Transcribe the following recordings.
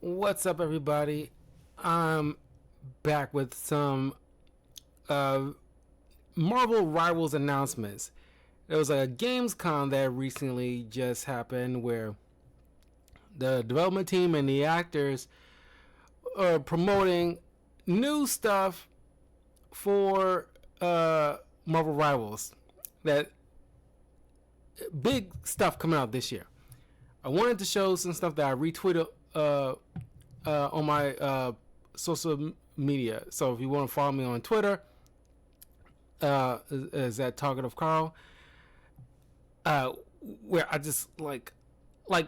What's up, everybody? I'm back with some uh, Marvel Rivals announcements. There was a Gamescom that recently just happened where the development team and the actors are promoting new stuff for Marvel Rivals. That big stuff coming out this year. I wanted to show some stuff that I retweeted on my social media. So if you want to follow me on Twitter, is that Target of Carl, where I just like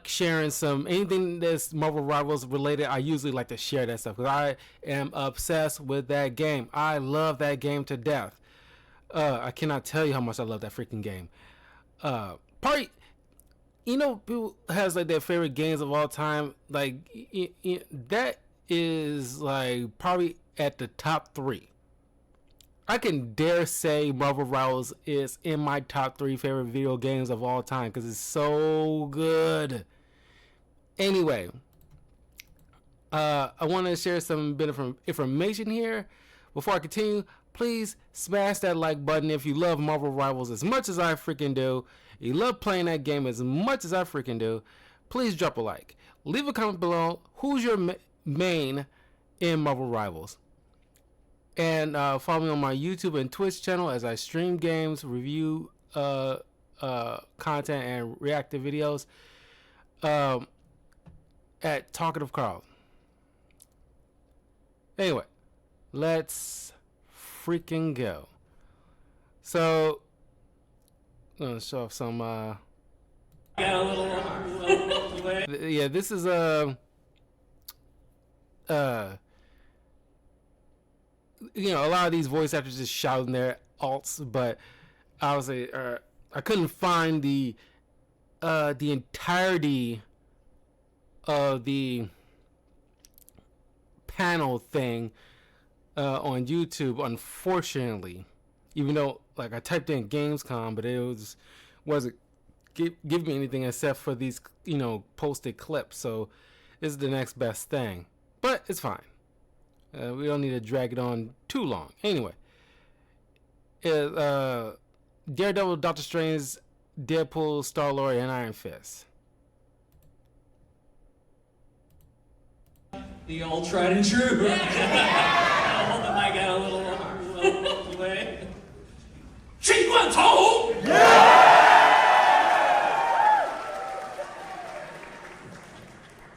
sharing some anything that's Marvel Rivals related. I usually like to share that stuff because I am obsessed with that game. I love that game to death. I cannot tell you how much I love that freaking game. Probably, people has like their favorite games of all time. Like that is like probably at the top three. I can dare say Marvel Rivals is in my top three favorite video games of all time because it's so good. Anyway, I want to share some bit of information here. Before I continue, please smash that like button if you love Marvel Rivals as much as I freaking do. You love playing that game as much as I freaking do. Please drop a like. Leave a comment below. Who's your main in Marvel Rivals? And follow me on my YouTube and Twitch channel as I stream games, review content, and react to videos at Talkative Carl. Anyway, let's freaking go. So, I'm going to show off some... Got a little yeah, this is a lot of these voice actors just shouting their alts, but obviously I couldn't find the entirety of the panel thing on YouTube, unfortunately. Even though like I typed in Gamescom, but it wasn't give me anything except for these posted clips. So this is the next best thing, but it's fine. We don't need to drag it on too long. Anyway, Daredevil, Doctor Strange, Deadpool, Star-Lord, and Iron Fist. The old tried and true. I'll hold the mic out a little way. 新冠长虹!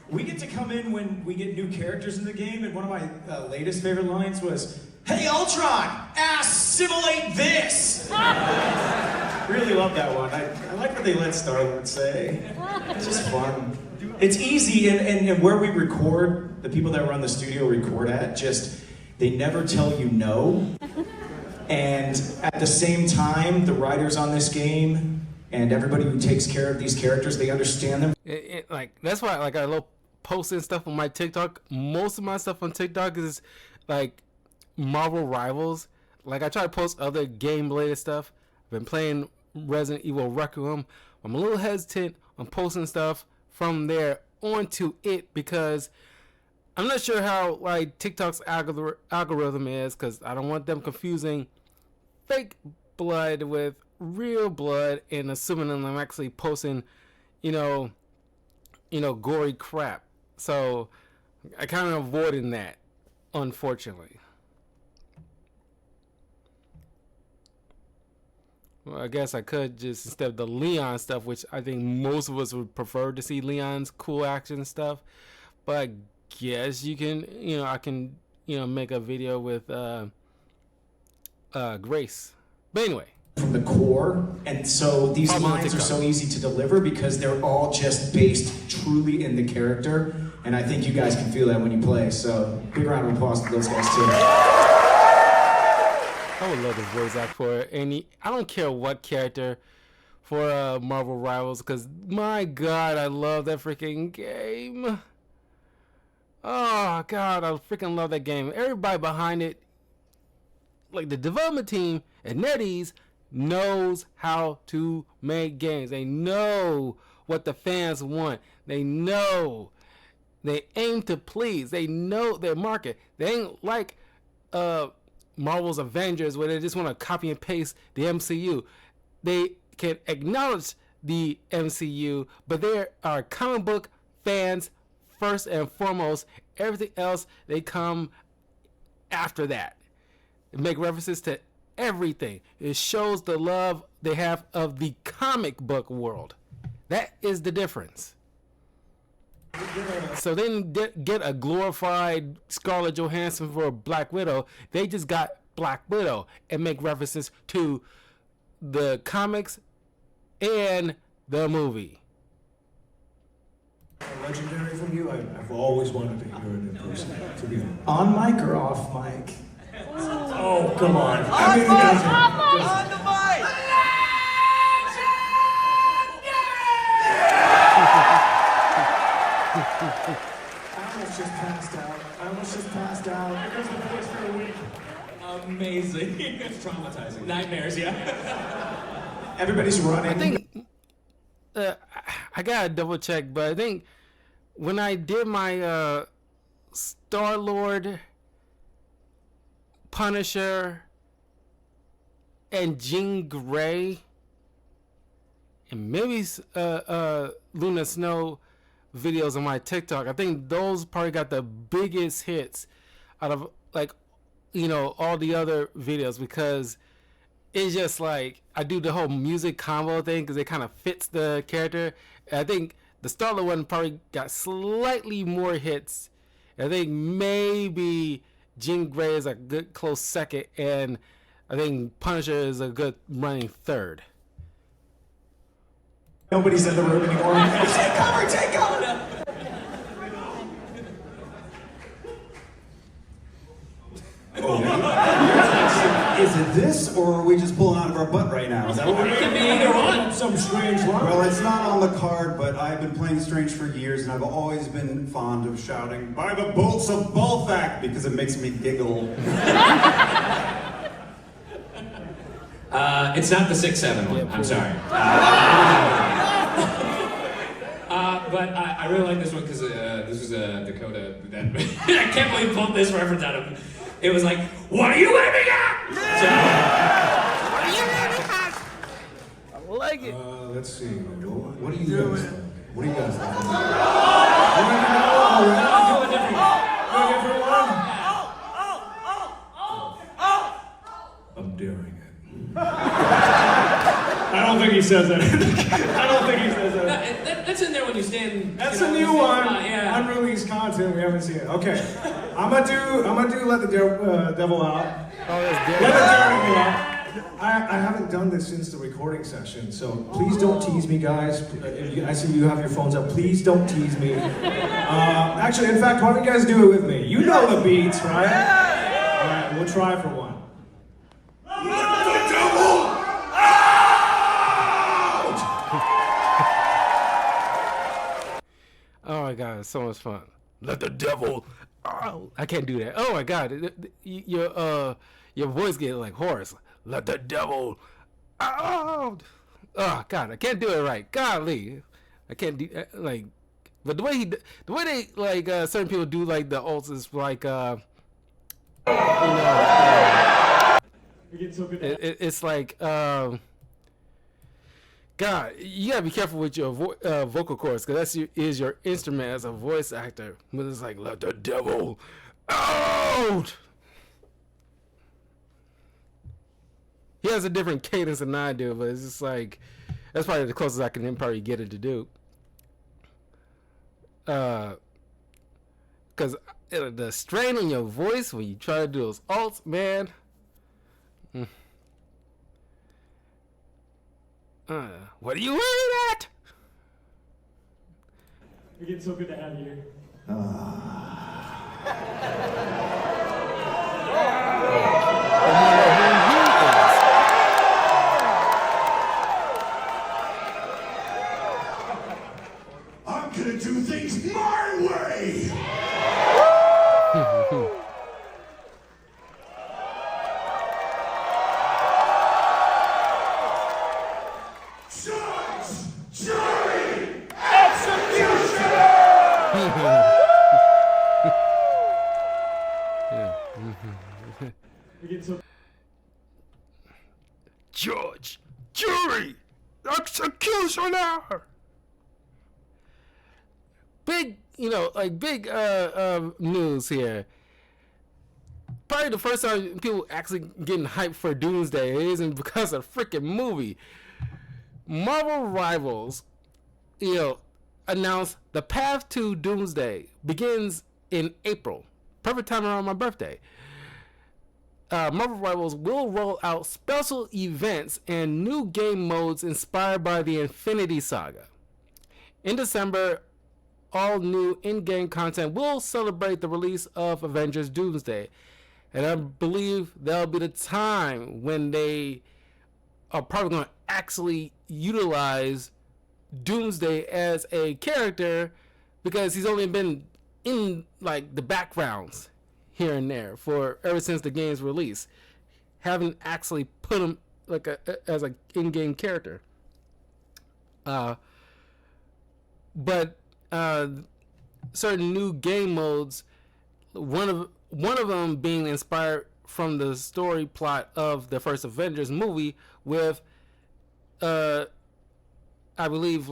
We get to come in when we get new characters in the game, and one of my latest favorite lines was, "Hey Ultron, assimilate this!" Really love that one. I like what they let Star-Lord say. It's just fun. It's easy, and where we record, the people that run the studio record at, just, they never tell you no. And at the same time, the writers on this game and everybody who takes care of these characters, they understand them. That's why I love posting stuff on my TikTok. Most of my stuff on TikTok is like Marvel Rivals. Like I try to post other game related stuff. I've been playing Resident Evil Requiem. I'm a little hesitant on posting stuff from there onto it because I'm not sure how like TikTok's algorithm is, because I don't want them confusing fake blood with real blood and assuming that I'm actually posting, gory crap. So I kind of avoiding that, unfortunately. Well, I guess I could just, instead of the Leon stuff, which I think most of us would prefer to see Leon's cool action stuff, but I guess you can, I can, make a video with Grace. But anyway. From the core, and so these lines are so easy to deliver because they're all just based truly in the character, and I think you guys can feel that when you play, so big round of applause to those guys too. I would love to voice act for any, I don't care what character for Marvel Rivals, because my god, I love that freaking game. Oh god, I freaking love that game. Everybody behind it, like the development team at NetEase, knows how to make games. They know what the fans want. They know They aim to please. They know their market. They ain't like Marvel's Avengers where they just want to copy and paste the MCU. They can acknowledge the MCU, but they are comic book fans first and foremost. Everything else, they come after that. They make references to everything. It shows the love they have of the comic book world. That is the difference. So they didn't get a glorified Scarlett Johansson for Black Widow. They just got Black Widow and make references to the comics and the movie. Legendary from you. I've always wanted to hear it in person. To be honest. On mic or off mic? Oh, come on. I mean, On the mic! I almost just passed out. Here comes the voice for the week. Amazing. It's traumatizing. Nightmares, yeah. Everybody's running. I think I gotta double check, but I think when I did my Star-Lord, Punisher, and Jean Grey, and maybe Luna Snow videos on my TikTok, I think those probably got the biggest hits out of all the other videos, because it's just like I do the whole music combo thing because it kind of fits the character. I think the Star-Lord one probably got slightly more hits. I think maybe Jean Grey is a good close second, and I think Punisher is a good running third. Nobody's in the room anymore. Take cover, take cover! Is it this, or are we just pulling out of our butt right now? Is that what we're doing? Either one. Some strange one. Well, it's not on the card, but I've been playing Strange for years, and I've always been fond of shouting, "By the bolts of Balthac," because it makes me giggle. It's not the 6-7 one. I'm sorry. But I really like this one because this was Dakota. That I can't believe pulled this reference out of him. It was like, "What are you aiming at?" I like it. Let's see. What do you guys think? What do you guys think? Do a different one. I'm daring it. I don't think he says that. I don't think he says that. That's in there when you stand. That's a new one. Yeah. Unreleased content. We haven't seen it. Okay. I'm gonna do Let the Devil Out. Oh, that's Let good. the Devil Out. I haven't done this since the recording session, so please don't tease me, guys. I see you have your phones up. Please don't tease me. Actually, in fact, why don't you guys do it with me? You know the beats, right? All right, we'll try for one. Let the devil out! Oh my god, it's so much fun. Let the devil out. I can't do that. Oh my god, your voice gets like hoarse. Let the devil out. Oh god, I can't do it right. Golly, I can't do like. But the way they like certain people do like the ults is like it's like God, you gotta be careful with your vocal cords, because that's is your instrument as a voice actor. But it's like, let the devil out. He has a different cadence than I do, but it's just like that's probably the closest I can probably get it to do. Because the strain on your voice when you try to do those alts, man. What are you worried at? It's so good to have you here. I'm gonna do things my way! Judge, jury, executioner! Judge, jury, executioner. Big, big news here. Probably the first time people actually getting hyped for Doomsday isn't because of the freaking movie. Marvel Rivals, announced the path to Doomsday begins in April. Perfect time around my birthday. Marvel Rivals will roll out special events and new game modes inspired by the Infinity Saga. In December, all new in-game content will celebrate the release of Avengers Doomsday. And I believe that'll be the time when they are probably going to actually utilize Doomsday as a character, because he's only been in like the backgrounds here and there for ever since the game's release. Haven't actually put him like as an in-game character. But certain new game modes, one of them being inspired from the story plot of the first Avengers movie, with I believe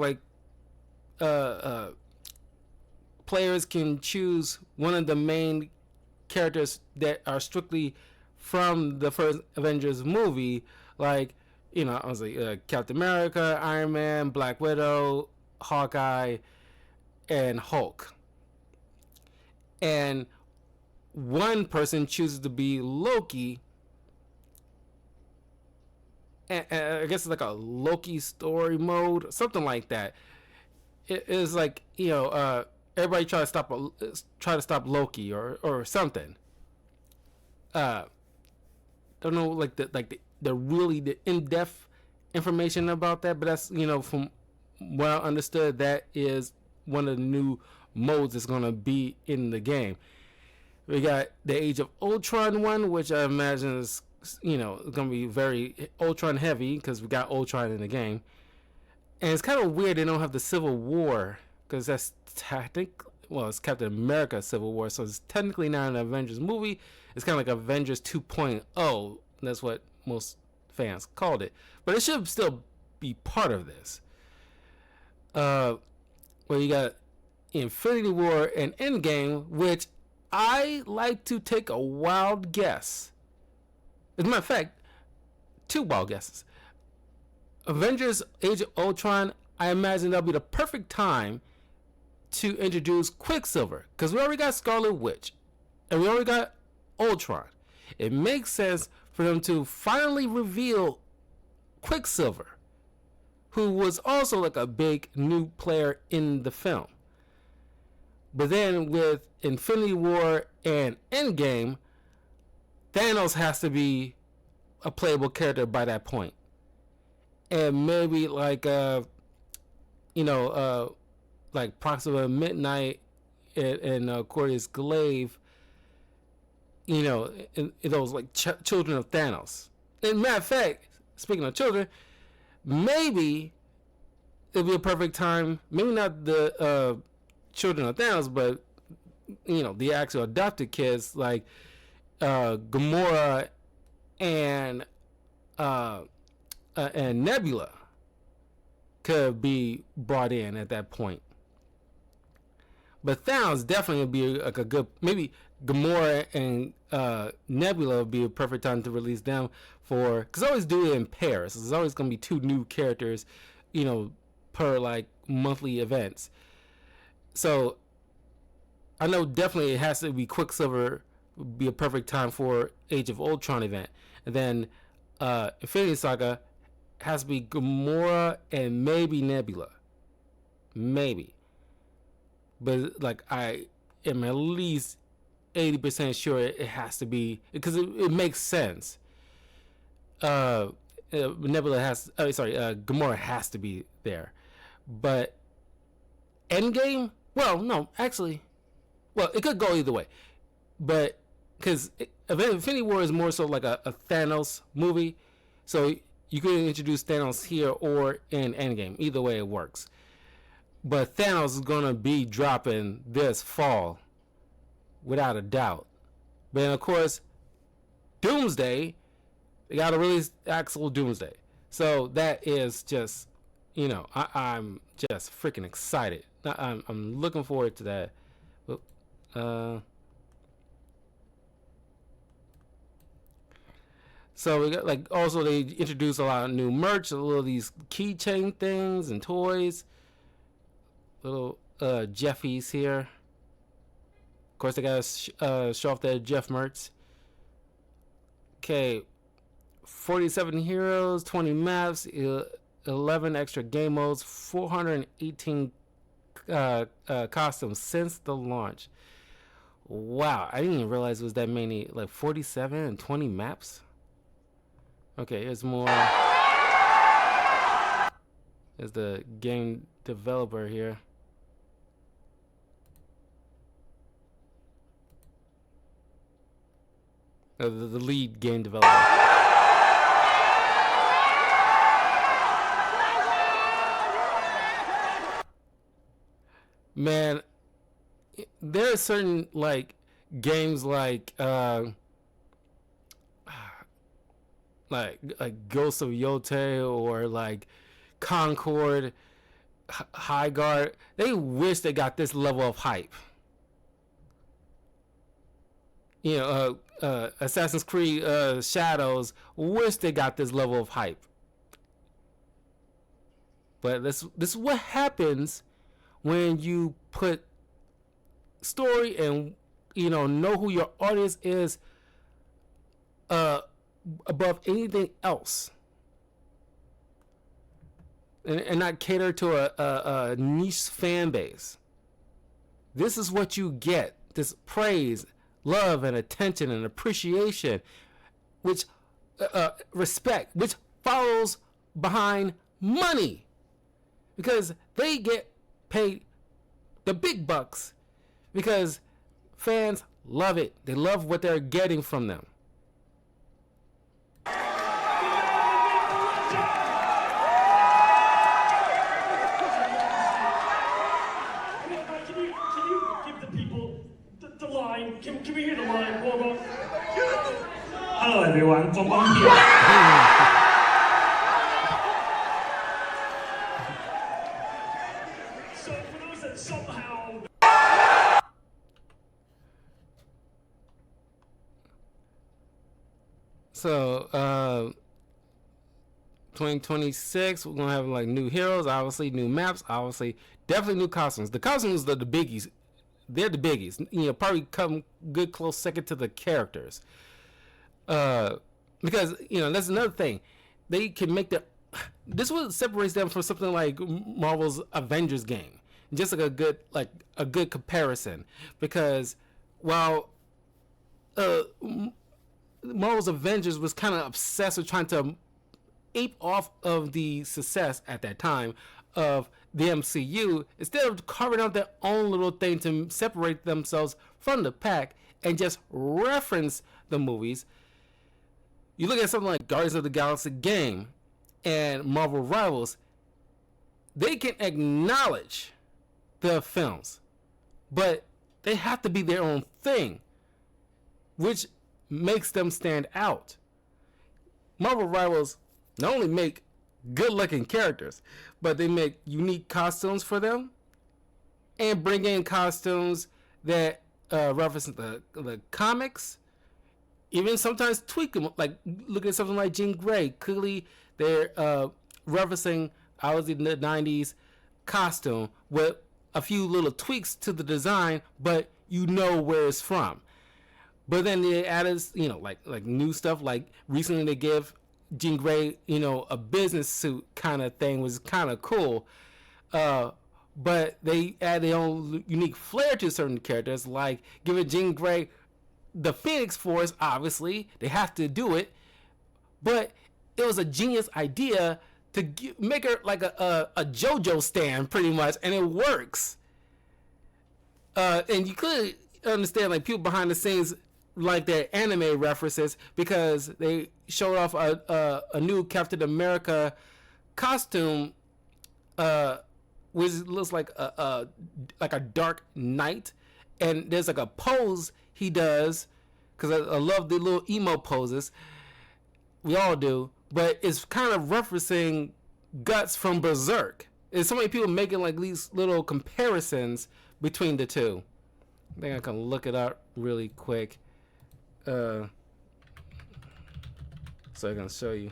players can choose one of the main characters that are strictly from the first Avengers movie, I was like Captain America, Iron Man, Black Widow, Hawkeye, and Hulk. And one person chooses to be Loki, and I guess it's like a Loki story mode, something like that. It is like, everybody try to stop Loki or something. Don't know the really in-depth information about that, but that's, from what I understood, that is one of the new modes that's gonna be in the game. We got the Age of Ultron one, which I imagine is, gonna be very Ultron heavy because we got Ultron in the game. And it's kind of weird they don't have the Civil War, because that's it's Captain America Civil War, so it's technically not an Avengers movie. It's kind of like Avengers 2.0. That's what most fans called it, but it should still be part of this. Well, you got Infinity War and Endgame, which I like to take a wild guess. As a matter of fact, 2 wild guesses. Avengers Age of Ultron, I imagine that'll be the perfect time to introduce Quicksilver, because we already got Scarlet Witch and we already got Ultron. It makes sense for them to finally reveal Quicksilver, who was also like a big new player in the film. But then with Infinity War and Endgame, Thanos has to be a playable character by that point. And maybe like Proxima Midnight and Corvus Glaive, in those like children of Thanos. And matter of fact, speaking of children, maybe it'll be a perfect time, maybe not the children of Thanos, but the actual adopted kids like Gamora and Nebula could be brought in at that point. But Thanos definitely would be like a good, maybe Gamora and Nebula would be a perfect time to release them because I always do it in pairs. There's always going to be 2 new characters, per like monthly events. So I know definitely it has to be Quicksilver would be a perfect time for Age of Ultron event. And then Infinity Saga has to be Gamora and maybe Nebula. Maybe. But like I am at least 80% sure it has to be, because it makes sense. Gamora has to be there. But Endgame, it could go either way. But because Infinity War is more so like a Thanos movie, so you could introduce Thanos here or in Endgame. Either way it works. But Thanos is going to be dropping this fall, without a doubt. But of course, Doomsday. They got to release actual Doomsday. So that is just, I'm just freaking excited. I'm looking forward to that. So we got also they introduced a lot of new merch, a little of these keychain things and toys. Little Jeffies here. Of course, they gotta show off their Jeff merch. Okay, 47 heroes, 20 maps, 11 extra game modes, 418 costumes since the launch. Wow, I didn't even realize it was that many. 47 and 20 maps. Okay, here's more. There's the game developer here. The lead game developer. Man, there are certain games like Ghosts of Yote or Concord, High Guard. They wish they got this level of hype. Assassin's Creed Shadows wish they got this level of hype. But this is what happens when you put story and know who your audience is above anything else, and not cater to a niche fan base. This is what you get: this praise, love, and attention and appreciation, which respect, which follows behind money, because they get paid the big bucks because fans love it. They love what they're getting from them. Can we hear the line? Hello everyone, Bongbong here. So for those that somehow... So, 2026, we're gonna have new heroes, obviously new maps, obviously definitely new costumes. The costumes are the biggies. They're the biggies. Probably come good close second to the characters. Because that's another thing. They can make this is what separates them from something like Marvel's Avengers game. Just a good comparison. Because while Marvel's Avengers was kind of obsessed with trying to ape off of the success at that time of the MCU, instead of carving out their own little thing to separate themselves from the pack and just reference the movies, you look at something like Guardians of the Galaxy game and Marvel Rivals, they can acknowledge the films, but they have to be their own thing, which makes them stand out. Marvel Rivals not only make good-looking characters, but they make unique costumes for them and bring in costumes that reference the comics, even sometimes tweak them. Look at something like Jean Grey. Clearly, they're referencing obviously the 90s costume with a few little tweaks to the design, but where it's from. But then they added, like new stuff. Like recently, they give Jean Grey, a business suit kind of thing, was kind of cool. But they add their own unique flair to certain characters, like giving Jean Grey the Phoenix Force. Obviously, they have to do it, but it was a genius idea to make her like a JoJo stand, pretty much, and it works. And you could understand people behind the scenes like their anime references, because they showed off a new Captain America costume, which looks like a dark knight, and there's a pose he does because I love the little emo poses. We all do, but it's kind of referencing Guts from Berserk. There's so many people making like these little comparisons between the two. I think I can look it up really quick, so I can show you.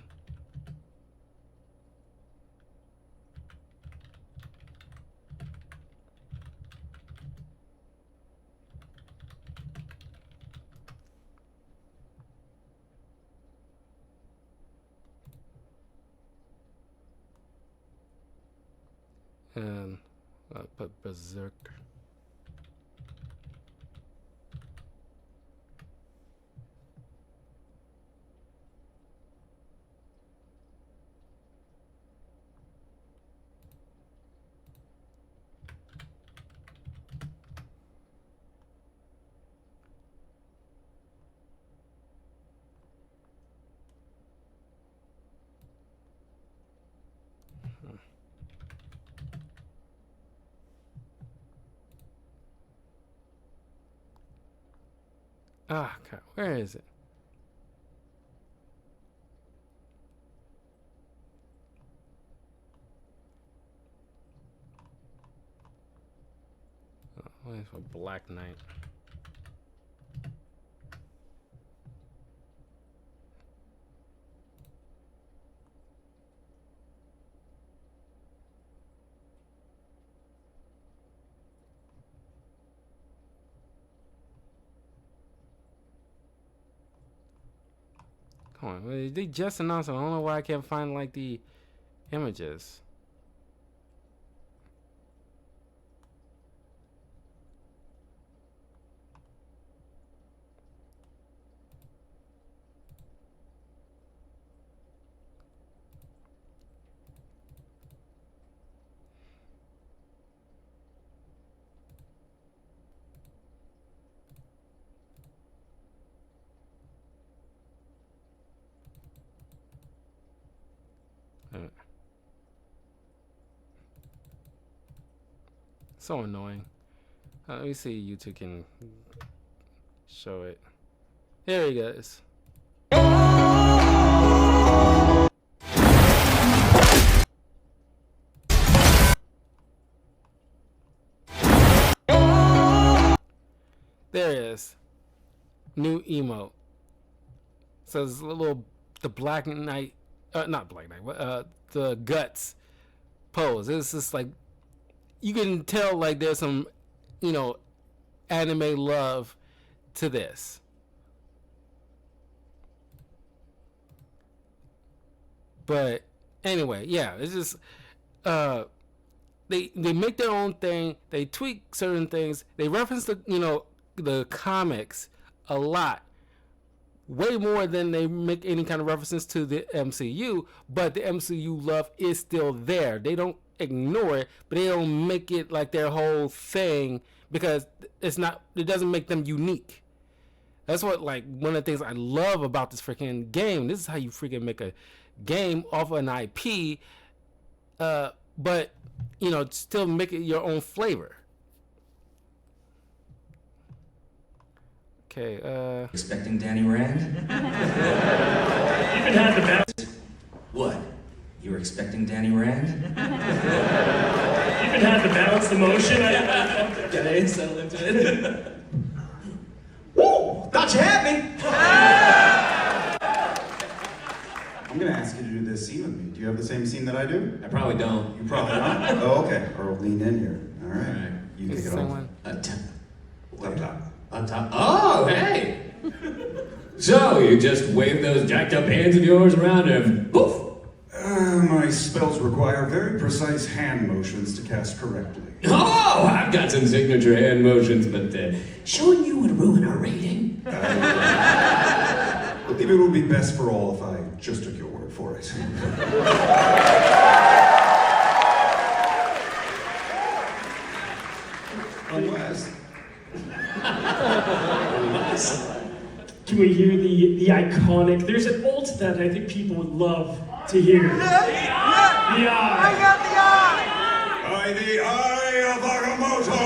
And I'll put Berserk. Ah, God, where is it? Oh, wait for Black Knight. Come on, they just announced it. I don't know why I can't find like the images. So annoying. Let me see you two can show it. Here he goes. There it is. New emote. So it's a little the Black Knight, not Black Knight, the Guts pose. It's just like you can tell like there's some, anime love to this. But anyway, yeah, it's just they make their own thing. They tweak certain things. They reference the comics a lot, way more than they make any kind of references to the MCU. But the MCU love is still there. They don't ignore it, but they don't make it like their whole thing because it doesn't make them unique. That's what, like, one of the things I love about this freaking game. This is how you freaking make a game off an IP, but still make it your own flavor. Okay, Expecting Danny Rand? Even had the best. What? You were expecting Danny Rand? Even had to balance the motion. Gotta settle into it. Woo! Thought you had me! I'm gonna ask you to do this scene with me. Do you have the same scene that I do? I probably don't. You probably don't. Oh, okay. Or lean in here. All right. You it's kick the it same off. one. Up top. On top. Oh, hey! So, you just wave those jacked up hands of yours around and poof! My spells require very precise hand motions to cast correctly. Oh, I've got some signature hand motions, but showing you would ruin our rating. I believe it would be best for all if I just took your word for it. Unless. Can we hear the iconic? There's an ult that I think people would love to hear. The eye. I got the eye! By the eye of Agamotto!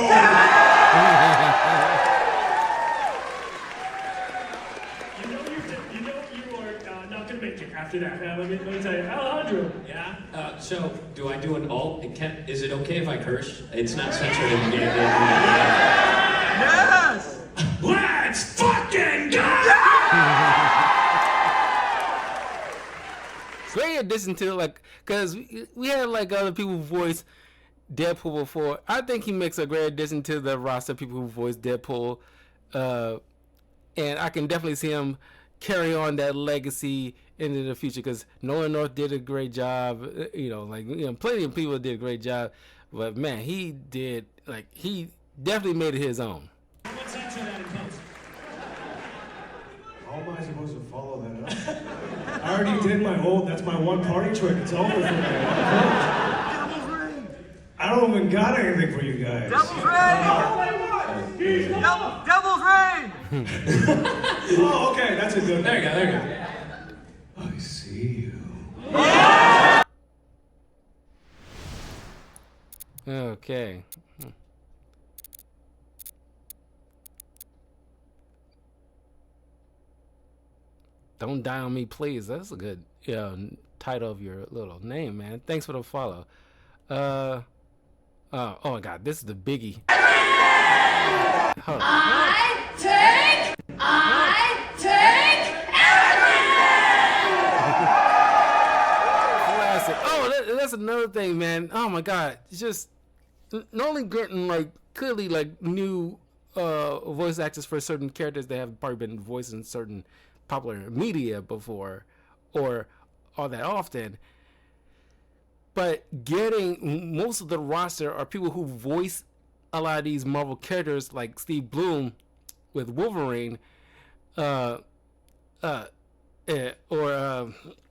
after that, man. Let me tell you, Alejandro. Yeah. So, do I do an alt? Is it okay if I curse? It's not censored in the game. Yes! Let's fucking go! Great addition to like, cause we had like other people who voice Deadpool before. I think he makes a great addition to the roster of people who voice Deadpool, and I can definitely see him carry on that legacy into the future. Cause Nolan North did a great job, plenty of people did a great job, but man, he definitely made it his own. Let's censor that in post. How am I supposed to follow that up? I already did that's my one party trick. It's over for me. I don't even got anything for you guys. Devil's Reign! Devil's Reign! Oh, okay, that's a good one. There you go. I see you. Okay. Don't die on me, please. That's a good title of your little name, man. Thanks for the follow. Oh my God, this is the biggie. Hold on. I take Classic. Oh, that's another thing, man. Oh my God, it's just not only getting like clearly like new voice actors for certain characters that have probably been voiced in certain popular media before or all that often, but getting most of the roster are people who voice a lot of these Marvel characters, like Steve Bloom with Wolverine, or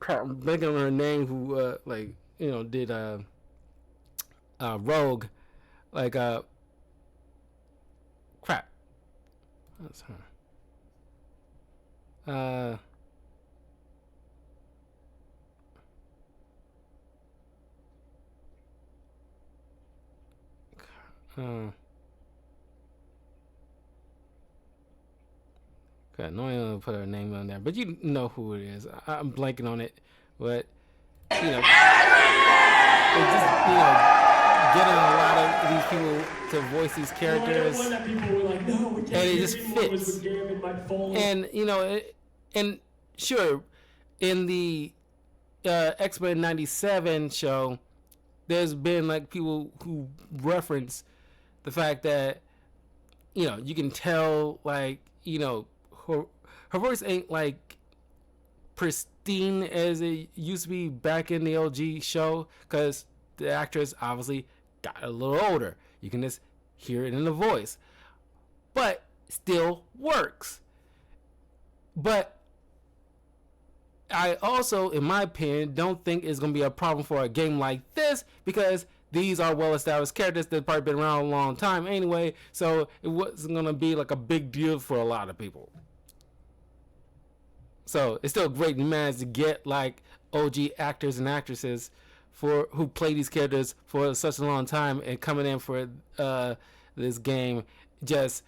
crap, I'm blanking on her name, who did Rogue, like crap, that's her. Okay, no one gonna put her name on there, but you know who it is. I'm blanking on it, but they just getting a lot of these people to voice these characters, One that people were like, no, we can't and it hear just anymore, was fits. with Gambit by phone. And sure, in the X-Men '97 show, there's been like people who reference the fact that you can tell like her voice ain't like pristine as it used to be back in the OG show, because the actress obviously got a little older. You can just hear it in the voice, but still works. But I also, in my opinion, don't think it's going to be a problem for a game like this, because these are well-established characters that have probably been around a long time anyway, so it wasn't going to be like a big deal for a lot of people. So it's still great you managed to get like OG actors and actresses who play these characters for such a long time and coming in for this game. Just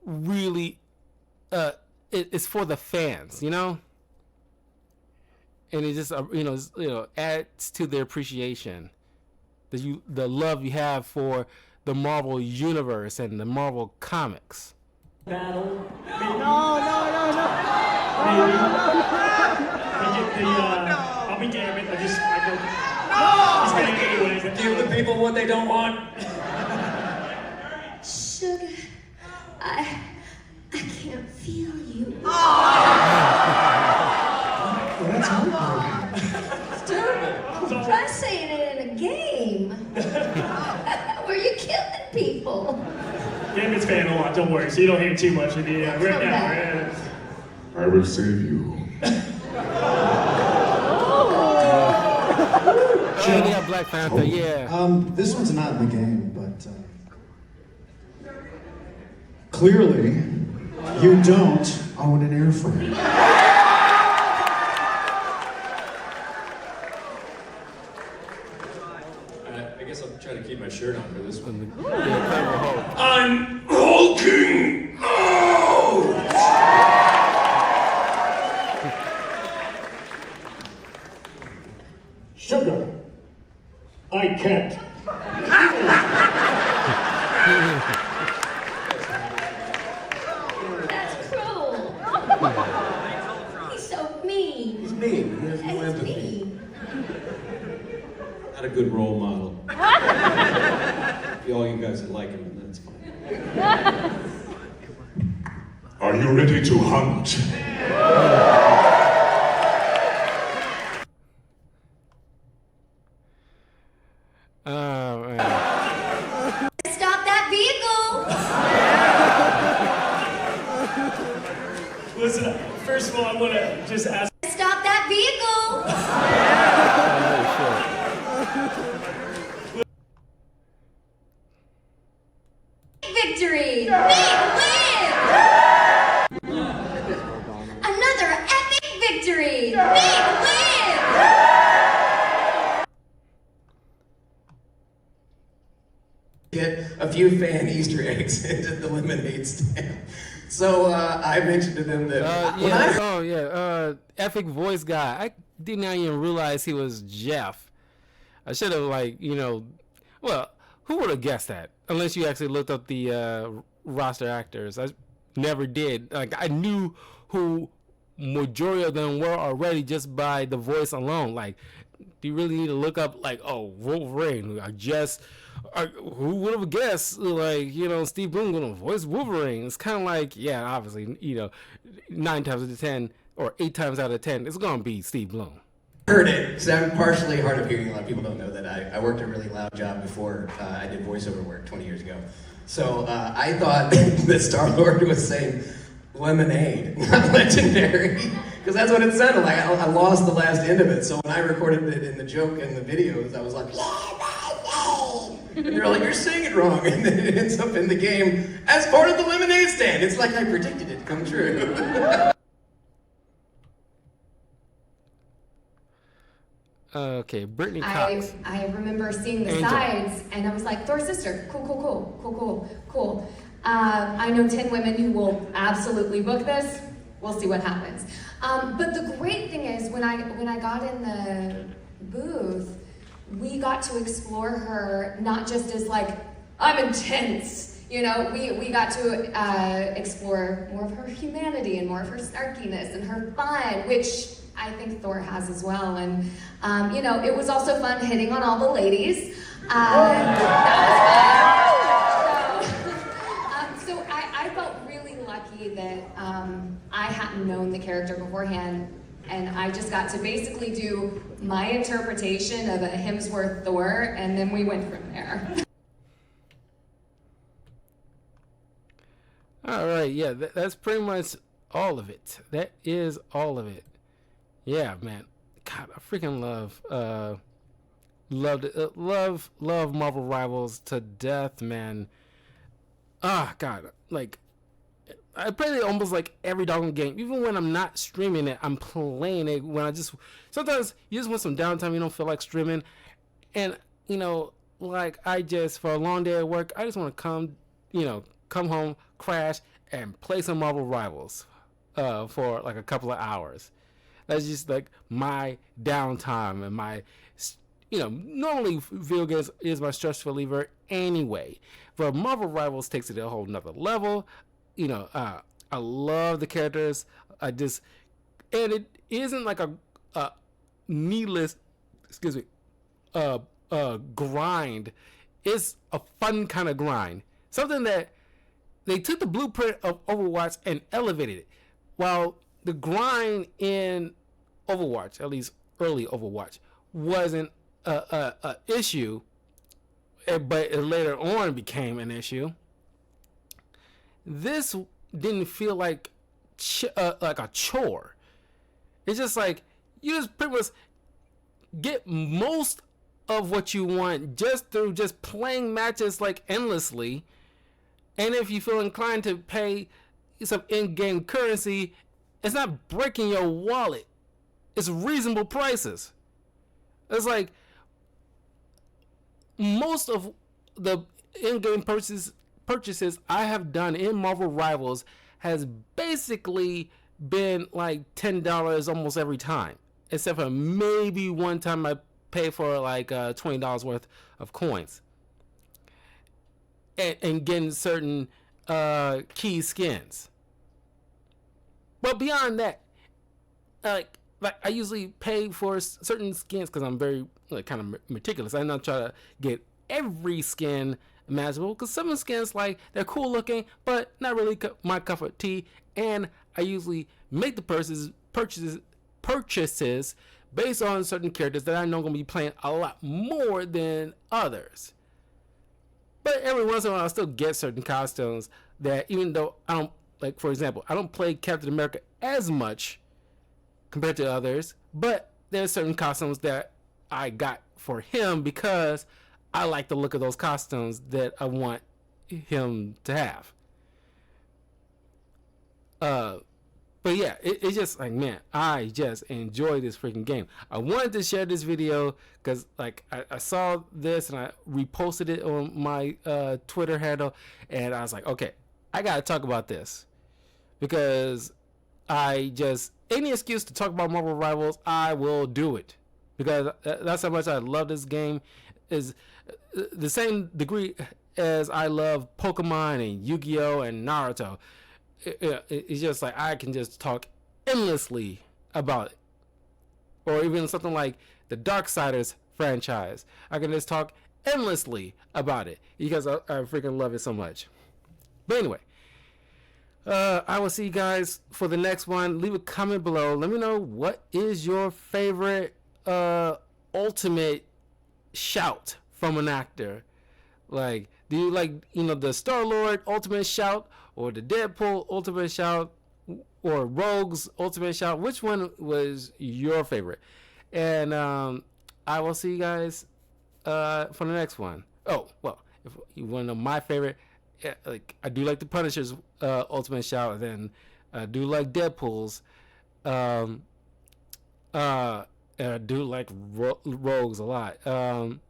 really, it's for the fans, and it just adds to their appreciation, the love you have for the Marvel universe and the Marvel comics. Battle. No. Maybe. I'll be Gambit. I go. He's getting it anyway. But Give the people what they don't want. Sugar, I can't feel you. That's It's terrible. Try saying it in a game where you're killing people. Gambit's fan a lot. Don't worry. So you don't hear too much of the right now. I will save you. Oh yeah, Black Panther, yeah. This one's not in the game, but clearly you don't own an airframe. I guess I'll try to keep my shirt on for this one. Yeah, I'm hulking out! guys that like him, and that's fine. Are you ready to hunt? Oh, man. Stop that vehicle! Listen, first of all, I want to just ask. Stop that vehicle! Victory! Big win! Another epic victory! Big win! Get a few fan Easter eggs into the lemonade stand. So I mentioned to them that epic voice guy. I did not even realize he was Jeff. I should have well, who would have guessed that? Unless you actually looked up the roster actors. I never did. Like, I knew who majority of them were already just by the voice alone. Like, do you really need to look up Wolverine? Who would have guessed, Steve Blum gonna voice Wolverine? It's kind of like, yeah, obviously, 9 times out of 10 or 8 times out of 10, it's gonna be Steve Blum. Heard it, because I'm partially hard of hearing. A lot of people don't know that I worked a really loud job before I did voiceover work 20 years ago. So I thought that Star-Lord was saying lemonade, not legendary, because that's what it sounded like. I lost the last end of it, so when I recorded it in the joke and the videos, I was like, and they're like, you're saying it wrong, and then it ends up in the game as part of the lemonade stand. It's like I predicted it come true. Okay, Brittany Cox. I remember seeing the Angel. sides, and I was like, Thor's sister, cool. I know 10 women who will absolutely book this. We'll see what happens. But the great thing is, when I got in the booth, we got to explore her not just as like, I'm intense. We got to explore more of her humanity and more of her snarkiness and her fun, which I think Thor has as well. And, it was also fun hitting on all the ladies. That was fun. So I felt really lucky that I hadn't known the character beforehand, and I just got to basically do my interpretation of a Hemsworth Thor, and then we went from there. All right, yeah, that's pretty much all of it. That is all of it. Yeah, man. God, I freaking love Marvel Rivals to death, man. God, like, I play it almost like every doggone game. Even when I'm not streaming it, I'm playing it. Sometimes you just want some downtime, you don't feel like streaming. And, for a long day at work, I just want to come home, crash, and play some Marvel Rivals for like a couple of hours. That's just like my downtime and my, normally video games is my stress reliever anyway. But Marvel Rivals takes it to a whole nother level. I love the characters. And it isn't like a needless, grind. It's a fun kind of grind. Something that they took the blueprint of Overwatch and elevated it. While the grind in Overwatch, at least early Overwatch, wasn't a issue, but it later on became an issue. This didn't feel like a chore. It's just like you just pretty much get most of what you want just through just playing matches like endlessly. And if you feel inclined to pay some in-game currency, it's not breaking your wallet. It's reasonable prices. It's like most of the in-game purchases I have done in Marvel Rivals has basically been like $10 almost every time, except for maybe one time I pay for like $20 worth of coins and getting certain key skins. But beyond that, like I usually pay for certain skins because I'm very kind of meticulous. I don't try to get every skin imaginable. Because some of the skins, like, they're cool looking, but not really my cup of tea. And I usually make the purchases based on certain characters that I know I'm going to be playing a lot more than others. But every once in a while, I still get certain costumes that, even though I don't, like, for example, I don't play Captain America as much compared to others, but there's certain costumes that I got for him because I like the look of those costumes that I want him to have. But yeah, it's just like, man, I just enjoy this freaking game. I wanted to share this video because, like, I saw this and I reposted it on my Twitter handle, and I was like, okay, I gotta talk about this because any excuse to talk about Marvel Rivals, I will do it because that's how much I love this game. Is the same degree as I love Pokemon and Yu-Gi-Oh and Naruto. It's just like I can just talk endlessly about it. Or even something like the Darksiders franchise. I can just talk endlessly about it because I freaking love it so much. But anyway, I will see you guys for the next one. Leave a comment below. Let me know what is your favorite ultimate shout from an actor. Like, do you like, the Star-Lord ultimate shout, or the Deadpool ultimate shout, or Rogue's ultimate shout? Which one was your favorite? And I will see you guys for the next one. Oh, well, if you want to know my favorite, like, I do like the Punisher's ultimate shout, and then I do like Deadpool's. And I do like Rogue's a lot. And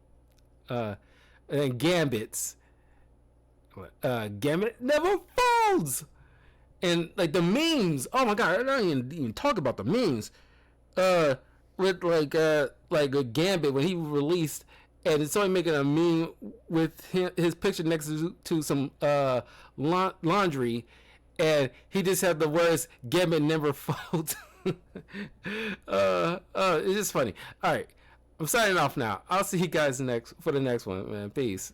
then Gambit's. Gambit never folds. And like the memes. Oh my god, I don't even talk about the memes. With like a Gambit when he released, and it's only making a meme with his picture next to some laundry, and he just had the words "Gambit never folds." It's just funny. All right, I'm signing off now. I'll see you guys for the next one, man. Peace.